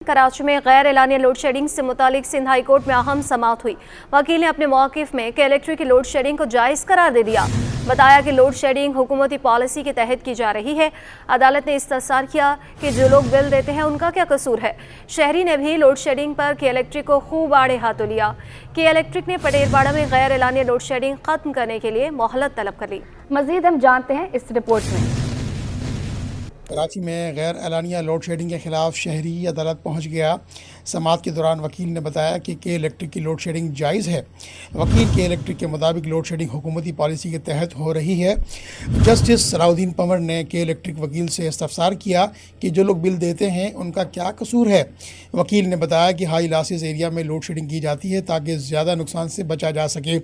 कराची में गैर एलानिया load shedding से मुतालिक सिंध हाई कोर्ट में अहम समाअत हुई। वकील ने अपने मौक़िफ़ में कि इलेक्ट्रिक की लोड शेडिंग को जायज़ करार दे दिया। बताया कि लोड शेडिंग हुकूमती पॉलिसी के तहत की जा रही है। अदालत ने इस्तफसार किया कि जो लोग बिल देते हैं उनका क्या कसूर है। शहरी ने भी लोड शेडिंग पर के इलेक्ट्रिक को खूब आड़े हाथों लिया। के इलेक्ट्रिक ने पटेलपाड़ा में गैर एलानिया लोड शेडिंग खत्म करने के लिए मोहलत तलब कर ली। मजीद हम जानते हैं इस रिपोर्ट में। कराची में गैर एलानिया लोड शेडिंग के ख़िलाफ़ शहरी अदालत पहुंच गया। समाअत के दौरान वकील ने बताया कि के इलेक्ट्रिक की लोड शेडिंग जायज़ है। वकील के इलेक्ट्रिक के मुताबिक लोड शेडिंग हुकूमती पॉलिसी के तहत हो रही है। जस्टिस सलाउद्दीन पंवर ने के इलेक्ट्रिक वकील से इस्तफसार किया कि जो लोग बिल देते हैं उनका क्या कसूर है। वकील ने बताया कि हाई लॉसेस एरिया में लोड शेडिंग की जाती है ताकि ज़्यादा नुकसान से बचा जा सके।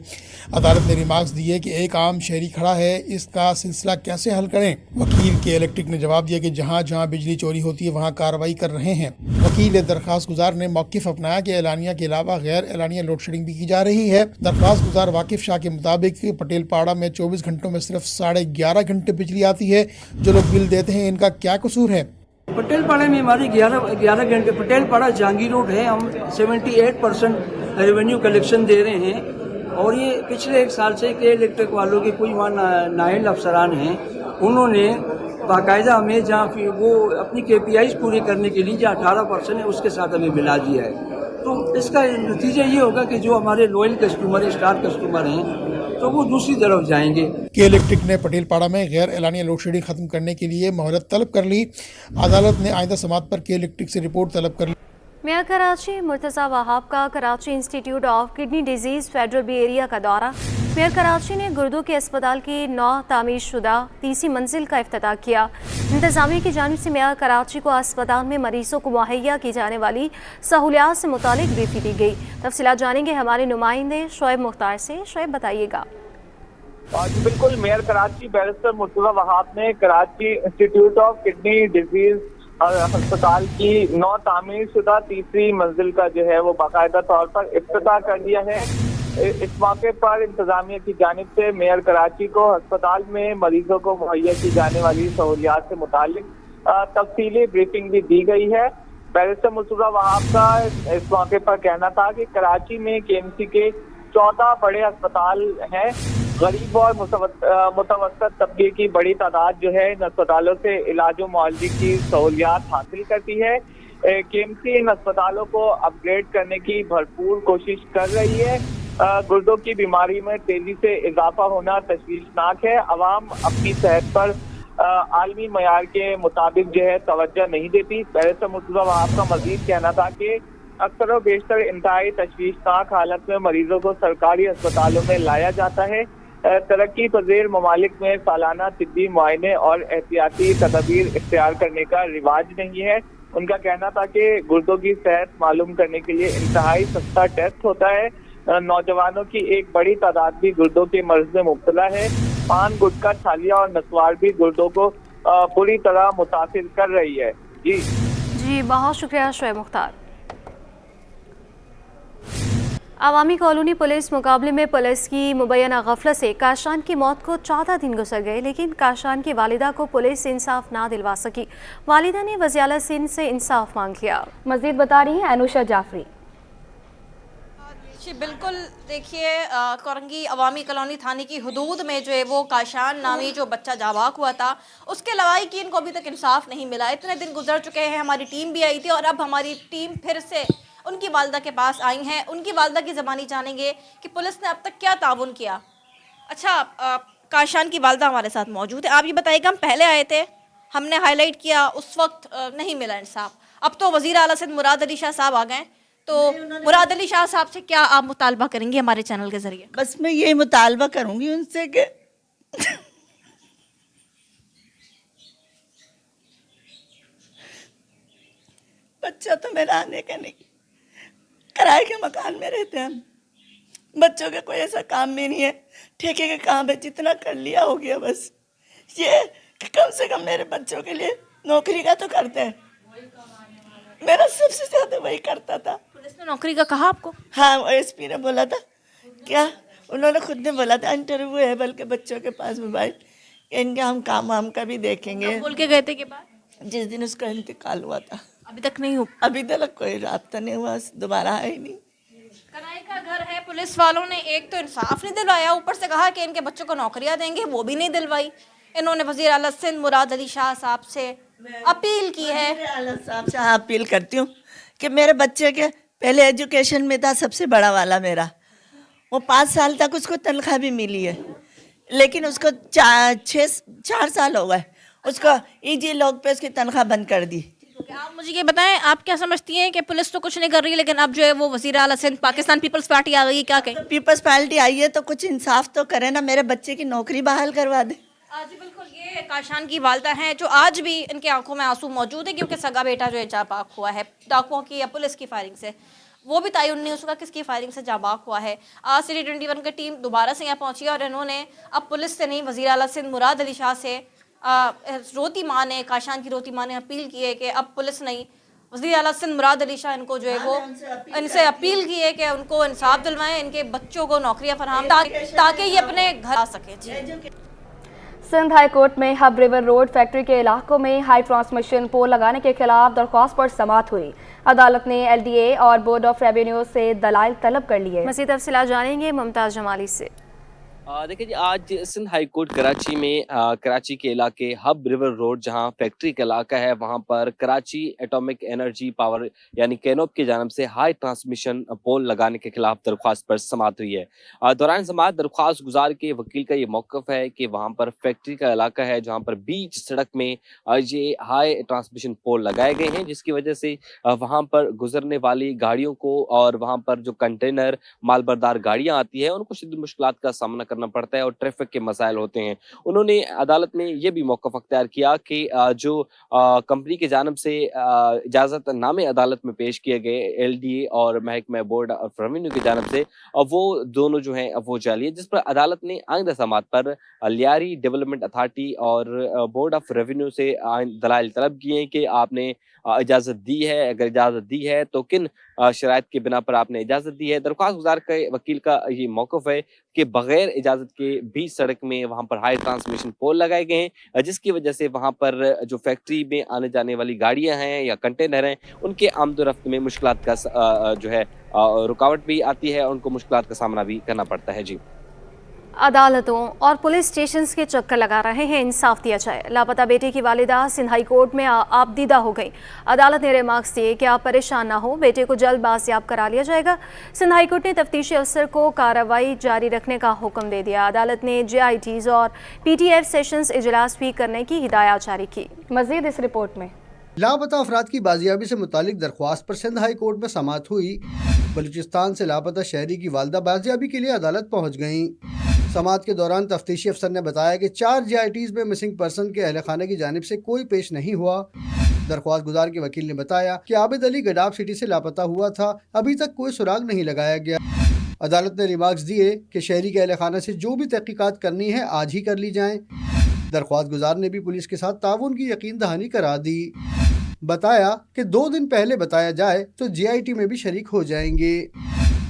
अदालत ने रिमार्क्स दिए कि एक आम शहरी खड़ा है, इसका सिलसिला कैसे हल करें। वकील के इलेक्ट्रिक ने जवाब दिया कि जहाँ जहाँ बिजली चोरी होती है वहाँ कार्रवाई कर रहे हैं। वकील दरख्वास्त गुजार ने मौक़िफ़ अपनाया कि एलानिया के अलावा गैर एलानिया लोड शेडिंग भी की जा रही है। दरख्वास्त गुजार वाकिफ शाह के मुताबिक पटेलपाड़ा में 24 घंटों में सिर्फ 11.5 घंटे बिजली आती है। जो लोग बिल देते हैं इनका क्या कसूर है। पटेलपाड़ा में हमारी 11 घंटे पटेलपाड़ा जहांगीर रोड है। हम 78% रेवेन्यू कलेक्शन दे रहे हैं और ये पिछले एक साल से के इलेक्ट्रिक वालों के कोई वहाँ नायल अफसरान हैं, उन्होंने बाकायदा हमें जहाँ फिर वो अपनी KPIs पूरी करने के लिए जो 18% है उसके साथ हमें मिला दिया है। तो इसका नतीजा ये होगा कि जो हमारे लॉयल कस्टमर हैं, स्टार कस्टमर हैं, तो वो दूसरी तरफ जाएंगे। के इलेक्ट्रिक ने पटेलपाड़ा में गैर एलानिया लोड शेडिंग खत्म करने के लिए मोहलत तलब कर ली। अदालत ने आइंदा समाअत पर के इलेक्ट्रिक से रिपोर्ट तलब कर ली। मेयर कराची मुर्तज़ा वहाब का Karachi institute of kidney disease federal B area का दौरा। मेयर कराची ने गुर्दों के अस्पताल की नौ तामीर शुदा तीसरी मंजिल का इफ्तिताह किया। इंतज़ामिया की जानिब से मेयर कराची को अस्पताल में मरीजों को मुहैया की जाने वाली सहूलियात से मुतालिक ब्रीफिंग दी गई। तफसीलात जानेंगे हमारे नुमाइंदे शोएब मुख्तार से। शोएब, बताइएगा। जी बिल्कुल, मेयर कराची बैरिस्टर मुर्तज़ा वहाब ने Karachi institute of kidney disease अस्पताल की नौ तामीर शुदा तीसरी मंजिल का जो है वो बाकायदा तौर पर इफ्तिताह कर दिया है। इस मौके पर इंतजामिया की जानिब से मेयर कराची को अस्पताल में मरीजों को मुहैया की जाने वाली सहूलियात से मुतालिक तफसीली ब्रीफिंग भी दी गई है। बैरिस्टर मुर्तज़ा वहाब का इस मौके पर कहना था कि कराची में KMC के 14 बड़े अस्पताल हैं। गरीब और मुतवस्सत तबके की बड़ी तादाद जो है इन अस्पतालों से इलाज व मुआलजे की सहूलियात हासिल करती है। KMC इन अस्पतालों को अपग्रेड करने की भरपूर कोशिश कर रही है। गुर्दों की बीमारी में तेजी से इजाफा होना तशवीशनाक है। अवाम अपनी सेहत पर आलमी मयार के मुताबिक जो है तवज्जो नहीं देती। बैरिस्टर मुर्तज़ा वहाब का मजीद कहना था कि अक्सर व बेशतर इंतहाई तशवीशनाक हालत में मरीजों को सरकारी अस्पतालों में लाया जाता है। तरक्की पजीर ममालिक में सालाना तिब्बी मुआयने और एहतियाती तदबीर इख्तियार करने का रिवाज नहीं है। उनका कहना था कि गुर्दों की सेहत मालूम करने के लिए इंतहाई सस्ता टेस्ट होता है। नौजवानों की एक बड़ी तादाद भी गुर्दों के मर्ज में मुब्तला है। पान, गुटखा, छालिया और नस्वार भी गुर्दों को बुरी तरह मुतासिर कर रही है। जी बहुत शुक्रिया शोएब मुख्तार। अवामी कॉलोनी पुलिस मुकाबले में पुलिस की मुबैना गफलत से काशान की मौत को 14 दिन गुजर गए, लेकिन काशान की वालिदा को पुलिस इंसाफ ना दिलवा सकी। वालिदा ने वज़ीर-ए-आला सिंध से इंसाफ मांग लिया। मजीद बता रही हैं अनुषा जाफरी। जी बिल्कुल, देखिए कोरंगी अवामी कॉलोनी थाने की हदूद में जो है वो काशान नामी जो बच्चा जाबाक हुआ था, उसके लवाहिकीन को अभी तक इंसाफ नहीं मिला। इतने दिन गुजर चुके हैं, हमारी टीम भी आई थी और अब हमारी टीम फिर से उनकी वालदा के पास आई हैं। उनकी वालदा की ज़बानी जानेंगे कि पुलिस ने अब तक क्या ताउन किया। अच्छा, काशान की वालदा हमारे साथ मौजूद है। आप ये बताइएगा, हम पहले आए थे, हमने हाईलाइट किया, उस वक्त नहीं मिला इंसाफ। अब तो वज़ीर-ए-आला सिंध मुराद अली शाह साहब आ गए, तो मुराद अली शाह साहब से क्या आप मुतालबा करेंगे हमारे चैनल के जरिए? बस मैं ये मुतालबा करूंगी उनसे कि बच्चा तो मेरा आने का नहीं, किराए के मकान में रहते हैं हम। बच्चों का कोई ऐसा काम भी नहीं है, ठेके का काम है, जितना कर लिया हो गया। बस ये कि कम से कम मेरे बच्चों के लिए नौकरी का तो करते हैं। मेरा सबसे ज्यादा वही करता था। पुलिस ने नौकरी का कहा आपको? हाँ, SP ने बोला था। क्या उन्होंने खुद ने बोला था, इंटरव्यू है बल्कि बच्चों के पास मोबाइल, इनके हम काम वाम का भी देखेंगे। बोल के गए थे के बाद जिस दिन उसका इंतकाल हुआ था। अभी तक नहीं हो। अभी तक कोई राब्ता नहीं हुआ, दोबारा है ही नहीं। किराए का घर है, पुलिस वालों ने एक तो इंसाफ नहीं दिलवाया, ऊपर से कहा कि इनके बच्चों को नौकरियां देंगे, वो भी नहीं दिलवाई। इन्होंने वजीर आला सिंध मुराद अली शाह साहब से अपील की है। वज़ीर आला साहब से अपील करती हूँ कि मेरे बच्चे के पहले एजुकेशन में था सबसे बड़ा वाला मेरा, वो 5 साल तक उसको तनख्वाह भी मिली है, लेकिन उसको 4 साल हो गए, उसको ईजी लोग पे उसकी तनख्वाह बंद कर दी। आप मुझे ये बताएं, आप क्या समझती हैं कि पुलिस तो कुछ नहीं कर रही, लेकिन अब जो है वो वजीर आला सिंध पाकिस्तान पीपल्स पार्टी आ गई है, क्या कहें? पीपल्स पार्टी आई है तो कुछ इंसाफ तो करे ना, मेरे बच्चे की नौकरी बहाल करवा दे। जी बिल्कुल, ये काशान की वालदा हैं जो आज भी इनके आंखों में आंसू मौजूद है, क्योंकि सगा बेटा जो है जाबाक हुआ है डाकुओं की या पुलिस की फायरिंग से। वो भी तयन नहीं हो सका किसकी फायरिंग से जाबाक हुआ है। आज सिटी 21 की टीम दोबारा से यहाँ पहुंची है और इन्होंने अब पुलिस से नहीं, वज़ीर आला सिंध मुराद अली शाह से रोती माँ ने, काशान की रोती माँ ने अपील की है कि अब पुलिस नहीं, वज़ीर आला सिंध मुराद अली शाह इनको जो है वो इनसे अपील की है कि उनको इंसाफ दिलवाएं, इनके बच्चों को नौकरियां फराहम ताकि ये अपने घर आ सकें। जी सिंध हाई कोर्ट में हब रिवर रोड फैक्ट्री के इलाकों में हाई ट्रांसमिशन पोल लगाने के खिलाफ दरख्वास्त पर समाअत हुई। अदालत ने LDA और बोर्ड ऑफ रेवेन्यू से दलाइल तलब कर लिए। मज़ीद तफसीलात जानेंगे मुमताज़ जमाली से। देखिए जी, आज सिंध हाई कोर्ट कराची में कराची के इलाके हब रिवर रोड जहां फैक्ट्री का इलाका है, वहां पर कराची एटॉमिक एनर्जी पावर यानी कैनोप की जानब से हाई ट्रांसमिशन पोल लगाने के खिलाफ दरख्वास्त पर समाअत हुई है। दौरान समाअत दरख्वास्त गुजार के वकील का ये मौक़िफ़ है कि वहां पर फैक्ट्री का इलाका है जहां पर बीच सड़क में ये हाई ट्रांसमिशन पोल लगाए गए हैं, जिसकी वजह से वहां पर गुजरने वाली गाड़ियों को और वहां पर जो कंटेनर मालबरदार गाड़ियां आती है उनको शदीद मुश्किलात का सामना करना पड़ता है और ट्रैफिक के मसाइल होते हैं। उन्होंने अदालत में ये भी मौक़िफ़ अख्तियार किया कि जो कंपनी की जानब से इजाज़त नामे अदालत में पेश किए गए LDA और महकमा बोर्ड ऑफ रेवेन्यू की जानब से, वो दोनों जो हैं वो जाली है, जिस पर अदालत ने आइंदा समाअत पर लियारी डेवलपमेंट अथॉरिटी और बोर्ड ऑफ रेवेन्यू से दलाइल तलब किए हैं कि आपने इजाज़त दी है, अगर इजाज़त दी है तो किन शराइत की बिना पर आपने इजाज़त दी है। दरख्वास्त गुजार के वकील का ये मौक़िफ़ है कि बगैर इजाज़त के बीच सड़क में वहाँ पर हाई ट्रांसमिशन पोल लगाए गए हैं, जिसकी वजह से वहाँ पर जो फैक्ट्री में आने जाने वाली गाड़ियाँ हैं या कंटेनर हैं उनके आमदोरफ्त में मुश्किलात का जो है रुकावट भी आती है, उनको मुश्किलात का सामना भी करना पड़ता है। जी, अदालतों और पुलिस स्टेशंस के चक्कर लगा रहे हैं, इंसाफ दिया जाए। लापता बेटे की वालिदा सिंध हाई कोर्ट में आपदीदा हो गई। अदालत ने रिमार्क्स दिए कि आप परेशान ना हो, बेटे को जल्द बाजियाब करा लिया जाएगा। सिंध हाई कोर्ट ने तफ्तीशी अफसर को कार्रवाई जारी रखने का हुक्म दे दिया। अदालत ने JITs और PTF सेशंस इजलास भी करने की हिदायत जारी की। मजीद इस रिपोर्ट में। लापता अफराद की बाजियाबी से मुतालिक दरख्वास्त पर सिंध हाई कोर्ट में समाअत हुई। बलूचिस्तान से लापता शहरी की वालदा बाजियाबी के लिए अदालत पहुँच गयी। समाअत के दौरान तफ्तीशी अफसर ने बताया कि 4 JITs में मिसिंग पर्सन के अहल खाने की जानिब से कोई पेश नहीं हुआ। दरख्वास्त गुजार के वकील ने बताया कि आबिद अली गडाब सिटी से लापता हुआ था, अभी तक कोई सुराग नहीं लगाया गया। अदालत ने रिमार्क्स दिए कि शहरी के अहल खाना से जो भी तहकीकात करनी है आज ही कर ली जाएं। दरख्वास्त गुजार ने भी पुलिस के साथ ताउन की यकीन दहानी करा दी। बताया कि 2 दिन पहले बताया जाए तो JIT में भी शरीक हो जाएंगे।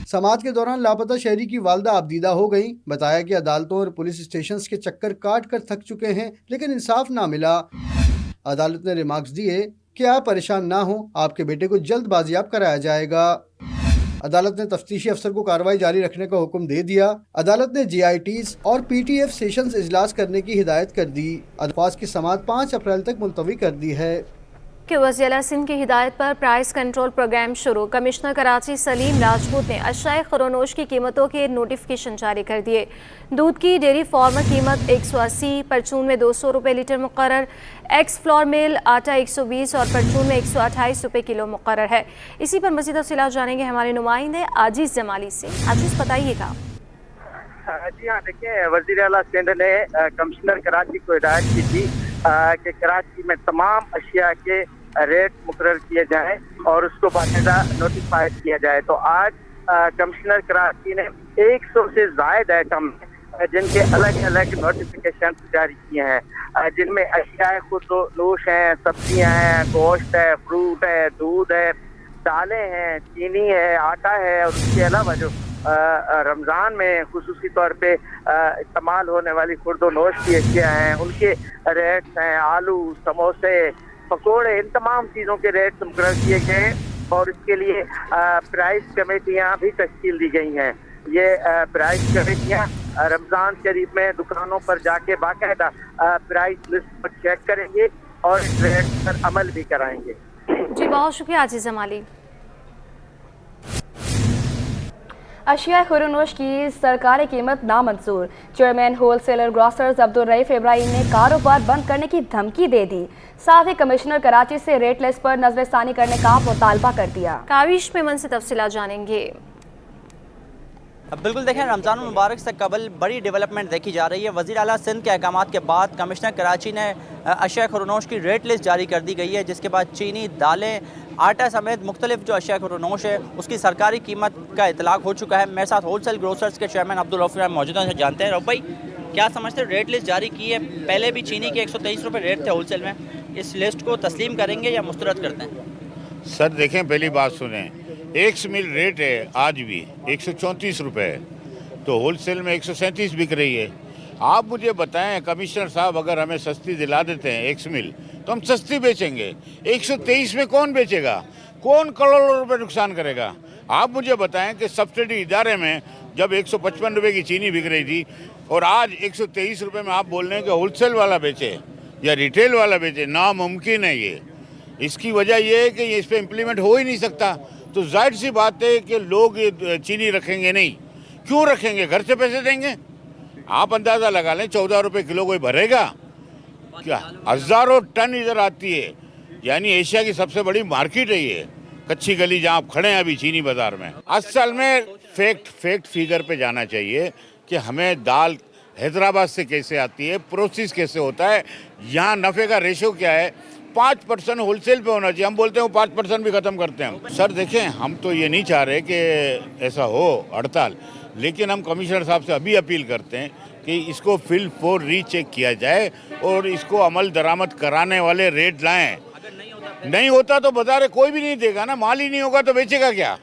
समाअत के दौरान लापता शहरी की वालदा आपदीदा हो गई। बताया कि अदालतों और पुलिस स्टेशन के चक्कर काट कर थक चुके हैं, लेकिन इंसाफ ना मिला। अदालत ने रिमार्क्स दिए कि आप परेशान ना हो, आपके बेटे को जल्द बाजियाब कराया जाएगा। अदालत ने तफ्तीशी अफसर को कार्रवाई जारी रखने का हुक्म दे दिया। अदालत ने JITs और PTF सेशंस इजलास करने की हिदायत कर दी। दरख्वास्त की समाअत 5 अप्रैल तक मुलतवी कर दी है। कि वज़ीर आला सिंध की हिदायत पर प्राइस कंट्रोल प्रोग्राम शुरू। कमिश्नर कराची सलीम राजपूत ने अशाए खरोनोश की कीमतों के नोटिफिकेशन जारी कर दिए। दूध की डेयरी फार्मर कीमत 180, परचून में 200 रुपये लीटर मुकर्रर, एक्स फ्लोर मिल आटा 120 और परचून में 128 रुपये किलो मुकर्रर है। इसी पर मज़ीद तफसीलात जानेंगे हमारे नुमाइंदे आजीज़ जमाली से। आजीज़ बताइएगा। जी हाँ, देखिए, वज़ीर आला सिंध ने कमिश्नर कराची को हिदायत की थी कि कराची में तमाम अशिया के रेट मुकर्रर किए जाएं और उसको बाकायदा नोटिफाइड किया जाए। तो आज कमिश्नर कराची ने 100 से ज़ायद आइटम जिनके अलग अलग नोटिफिकेशन जारी किए हैं, जिनमें अशिया खुर्दनोश हैं, सब्जियां हैं, गोश्त है, फ्रूट है, दूध है, दालें हैं, चीनी है, आटा है और उसके अलावा जो रमज़ान में खुसूसी तौर पे इस्तेमाल होने वाली खुर्दनोश की अशिया हैं उनके रेट्स हैं। आलू, समोसे, पकौड़े, इन तमाम चीज़ों के रेट मुकर्रर किए गए हैं और इसके लिए प्राइस कमेटियाँ भी तश्कील दी गई हैं। ये प्राइस कमेटियाँ रमज़ान शरीफ में दुकानों पर जाके बाकायदा प्राइस लिस्ट पर चेक करेंगे और इस रेट पर अमल भी कराएंगे। जी बहुत शुक्रिया आजीज़ जमाली। अशिया खुरनोश की सरकारी कीमत नामंजूर। Chairman wholesaler grocers Abdul Raif Ibrahim ने कारोबार बंद करने की धमकी दे दी। साथ ही कमिश्नर कराची से रेट लिस्ट पर नजरसानी करने का मुतालबा कर दिया। काविश मेमन से तफसीलात जानेंगे। बिल्कुल देखें, रमज़ान मुबारक से कबल बड़ी डेवलपमेंट देखी जा रही है। वज़ीर आला सिंध के अहकाम के बाद कमिश्नर कराची ने अशिया खुरनोश की रेट लिस्ट जारी कर दी गई है, जिसके बाद चीनी, दालें, आटा समेत मुख्तलिफ जो अशिया खुरनोश है उसकी सरकारी कीमत का इतलाक हो चुका है। मेरे साथ होलसेल ग्रोसर्स के चेयरमैन अब्दुल रऊफ मौजूद हैं, जानते हैं। रऊफ भाई, क्या समझते हैं, रेट लिस्ट जारी की है, पहले भी चीनी के 123 रुपये रेट थे होलसेल में, इस लिस्ट को तस्लीम करेंगे या मुस्तरद करते हैं? सर देखें, पहली बात सुने, 1 मिल रेट है आज भी 134 रुपये है, तो होलसेल में 137 बिक रही है। आप मुझे बताएं कमिश्नर साहब, अगर हमें सस्ती दिला देते हैं 1 मिल तो हम सस्ती बेचेंगे। 123 में कौन बेचेगा? कौन करोड़ों रुपए नुकसान करेगा? आप मुझे बताएं कि सब्सिडी इदारे में जब 155 रुपये की चीनी बिक रही थी और आज 123 रुपये में आप बोल रहे हैं कि होलसेल वाला बेचे या रिटेल वाला बेचे, नामुमकिन है ये। इसकी वजह ये है कि ये इस पर इम्प्लीमेंट हो ही नहीं सकता। तो जाहिर सी बात है कि लोग ये चीनी रखेंगे नहीं। क्यों रखेंगे? घर से पैसे देंगे। आप अंदाज़ा लगा लें, 14 रुपये किलो कोई भरेगा क्या? हज़ारों टन इधर आती है, यानी एशिया की सबसे बड़ी मार्केट है ये कच्ची गली जहाँ आप खड़े हैं अभी चीनी बाज़ार में। असल में फैक्ट फिगर पे जाना चाहिए कि हमें दाल हैदराबाद से कैसे आती है, प्रोसेस कैसे होता है, यहाँ नफ़े का रेशो क्या है। 5% होलसेल पे होना चाहिए। हम बोलते हैं वो 5% भी ख़त्म करते हैं हम। सर देखें, हम तो ये नहीं चाह रहे कि ऐसा हो हड़ताल, लेकिन हम कमिश्नर साहब से अभी अपील करते हैं कि इसको फिल फॉर रीचेक किया जाए और इसको अमल दरामद कराने वाले रेट लाएं। नहीं होता तो बाजार कोई भी नहीं देगा ना, माल ही नहीं होगा तो बेचेगा क्या?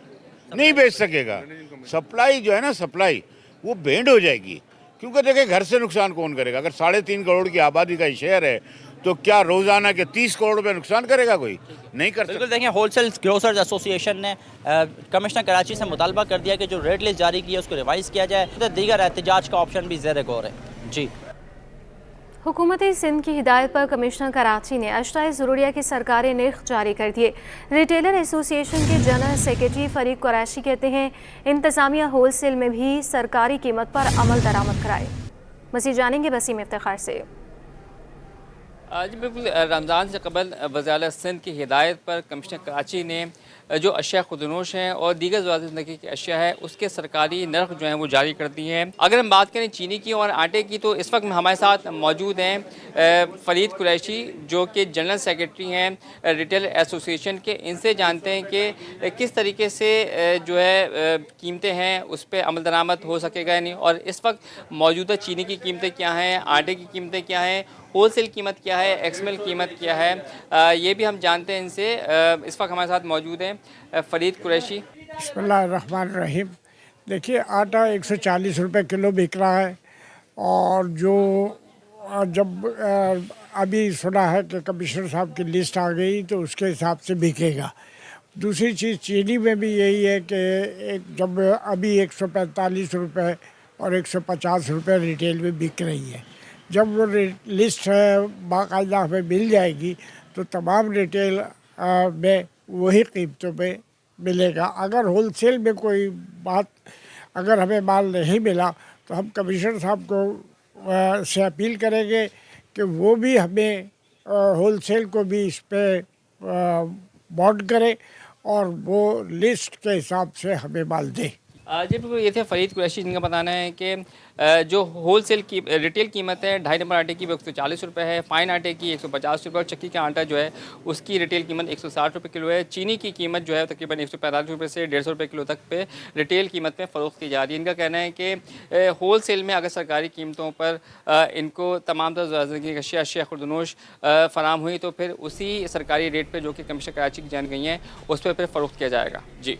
नहीं बेच सकेगा। सप्लाई जो है ना, सप्लाई वो बैंड हो जाएगी। क्योंकि देखिए, घर से नुकसान कौन करेगा? अगर 3.5 करोड़ की आबादी का शहर है तो क्या रोजाना के 30 करोड़ रुपए नुकसान करेगा? कोई नहीं कर सकता। बिल्कुल देखिए, होलसेल ग्रोसर्स एसोसिएशन ने कमिश्नर कराची से मुतालबा कर दिया कि जो रेट लिस्ट जारी की है उसको रिवाइज किया जाए, तो दीगर एहतजाज का ऑप्शन भी ज़ेर गौर है। जी, हुकूमत सिंध की हिदायत पर कमिश्नर कराची ने अश्याए ज़रूरिया की सरकारी निर्ख जारी कर दिए। रिटेलर एसोसिएशन के जनरल सेक्रेटरी फरीक कुरैशी कहते हैं इंतज़ामिया होलसेल में भी सरकारी कीमत पर अमल दरामद कराए। मज़ीद जानेंगे वसीम इफ्तिखार से। जी बिल्कुल, रमज़ान से कबल वज़ीर आला सिंध की हिदायत पर कमिश्नर कराची ने जो अशिया खुदनोश हैं और दीगर ज़रूरी ज़िंदगी की अशिया है उसके सरकारी नर्ख जो हैं वो जारी कर दी हैं। अगर हम बात करें चीनी की और आटे की, तो इस वक्त हमारे साथ मौजूद हैं फरीद कुरैशी, जो कि जनरल सेक्रेटरी हैं रिटेल एसोसिएशन के। इनसे जानते हैं कि किस तरीके से जो है कीमतें हैं उस पर अमल दरामद हो सकेगा या नहीं, और इस वक्त मौजूदा चीनी की कीमतें क्या हैं, आटे की कीमतें क्या हैं, होलसेल कीमत क्या है, एक्सएमएल कीमत क्या है, ये भी हम जानते हैं इनसे। इस वक्त हमारे साथ मौजूद हैं फरीद कुरैशी। बिस्मिल्लाहिर्रहमानिर्रहीम। देखिए, आटा 140 रुपये किलो बिक रहा है और जो जब अभी सुना है कि कमिश्नर साहब की लिस्ट आ गई तो उसके हिसाब से बिकेगा। दूसरी चीज़ चीनी में भी यही है कि जब अभी 145 रुपये और 150 रुपये रिटेल में बिक रही है, जब वो लिस्ट बाकायदा हमें मिल जाएगी तो तमाम रिटेल में वही कीमतों पे मिलेगा। अगर होलसेल में कोई बात, अगर हमें माल नहीं मिला तो हम कमिश्नर साहब को से अपील करेंगे कि वो भी हमें होलसेल को भी इस पर बॉन्ड करे और वो लिस्ट के हिसाब से हमें माल दे। जी बिल्कुल, ये थे फरीद कुरैशी, जिनका बताना है कि जो होलसेल की रिटेल कीमत है 2.5 नंबर आटे की 140 रुपये है, फाइन आटे की 150 रुपये और चक्की का आटा जो है उसकी रिटेल कीमत 160 रुपये किलो है। चीनी की कीमत जो है तकरीबन 145 रुपये से 150 रुपये किलो तक पे रिटेल कीमत में फ़रोख्त की जा रही है। इनका कहना है कि होलसेल में अगर सरकारी कीमतों पर इनको तमाम तरह अशिया खुर्दनोश फराम हुई तो फिर उसी सरकारी रेट पर जो कि कमिश्नर कराची की जान गई हैं उस पर फिर फ़रोख्त किया जाएगा। जी।